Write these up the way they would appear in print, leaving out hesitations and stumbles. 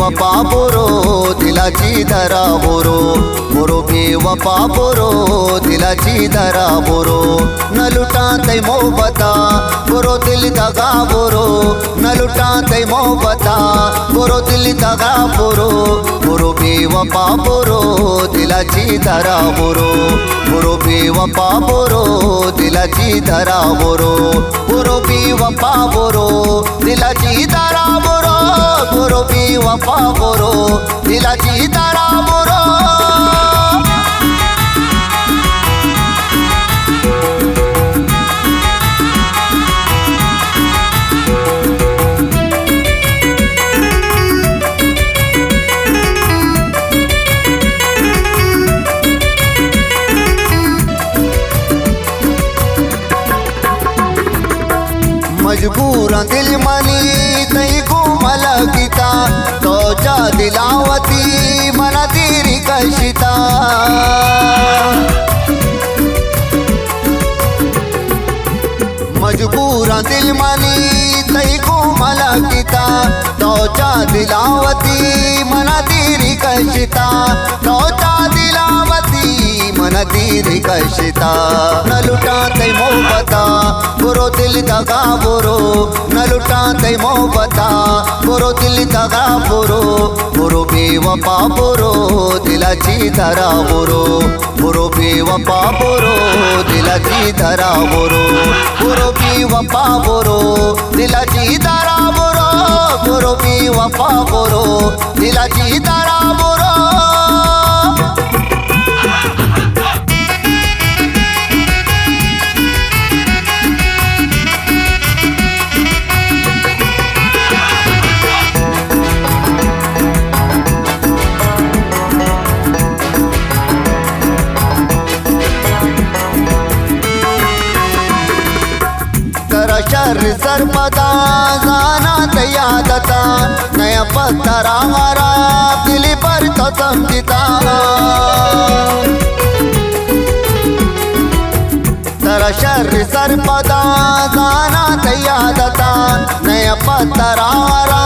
बेवफा बोरो दिलाची धरा बोरो बोरो बेवफा बोरो दिलाची धरा बोरो न लुटा तै मोहब्बता बोरो दिल दगा बोरो न लुटा तै मोहब्बता बोरो दिल दगा बोरो बोरो बेवफा बोरो दिलाची धरा बोरो बोरो बेवफा बोरो दिलाची धरा बोरो बोरो बेवफा बोरो दिलाची धरा बोरो बोरो बेवफा बोरो दिलाची धरा बोरो मजबूर दिल मनी तई को मलकिता तोच्या दिलावती मला तेरी कशिता मजबूर दिल मनी तई को मलकिता तोच्या दिलावती मला तेरी कशिता तोच्या दिलावती मन तेरी कशिता न लुटा तै मोहब्बता बोरो दिल दगा बोरो न लुटा तै मोहब्बता बोरो दिल दगा बोरो बोरो बेवफा बोरो दिलाची धरा बोरो बोरो बेवफा बोरो दिलाची धरा बोरो बोरो बेवफा बोरो दिलाची धरा बोरो बोरो बेवफा बोरो दिलाची धरा बोरो शर सरपदा जाना यादता नया पत्थरा हमारा दिल पर तो समझता तेरा शर सरपदा जाना यादता नया पत्थरा हमारा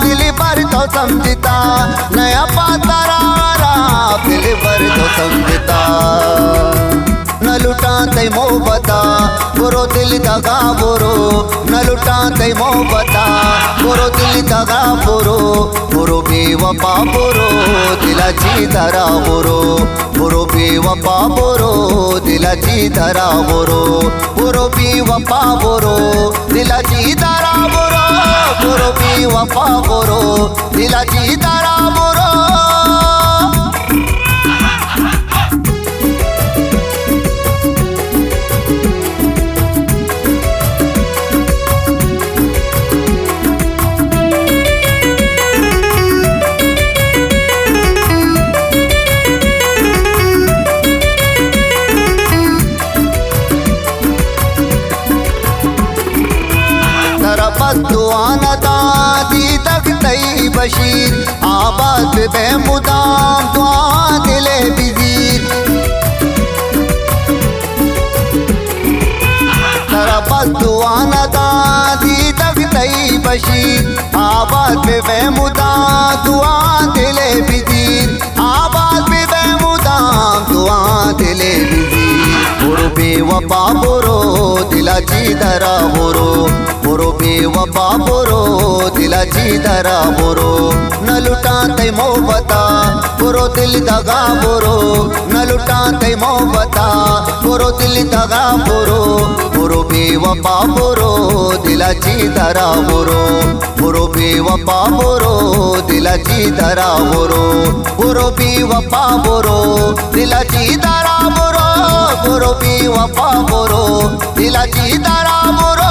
दिल पर तो समझता नया पत्थरा हमारा दिल पर तो समझता न लुटा तै मोहब्बता बोरो दिल दगा बोरो न लुटा तै मोहब्बता बोरो दिल दगा बोरो बोरो बेवफा बोरो दिलाची धरा बोरो बोरो बेवफा बोरो दिलाची धरा बोरो बोरो बेवफा बोरो दिलाची धरा बोरो बोरो बेवफा बोरो दिलाची धरा बोरो दुआना दादी तक तई बशीर आबाद बेमुदाम दुआ दिले बिजीर तरफ दुआना दादी तक तई बशीर आबाद बेमुदाम दुआ दिले बिजीर आबाद बेमुदाम दुआ दिले बिजीर बोरो बेवफा बोरो दिलाची धरा बोरो बोरो बेवफा बोरो दिलाची धरा बोरो न लुटा तै मोहब्बता बोरो दिल दगा बोरो न लुटा तै मोहब्बता बोरो दिल दगा बोरो बोरो बेवफा बोरो दिलाची धरा बोरो बोरो बेवफा बोरो दिलाची धरा बोरो बोरो बेवफा बोरो दिलाची धरा बोरो बोरो बेवफा बोरो दिलाची धरा बोरो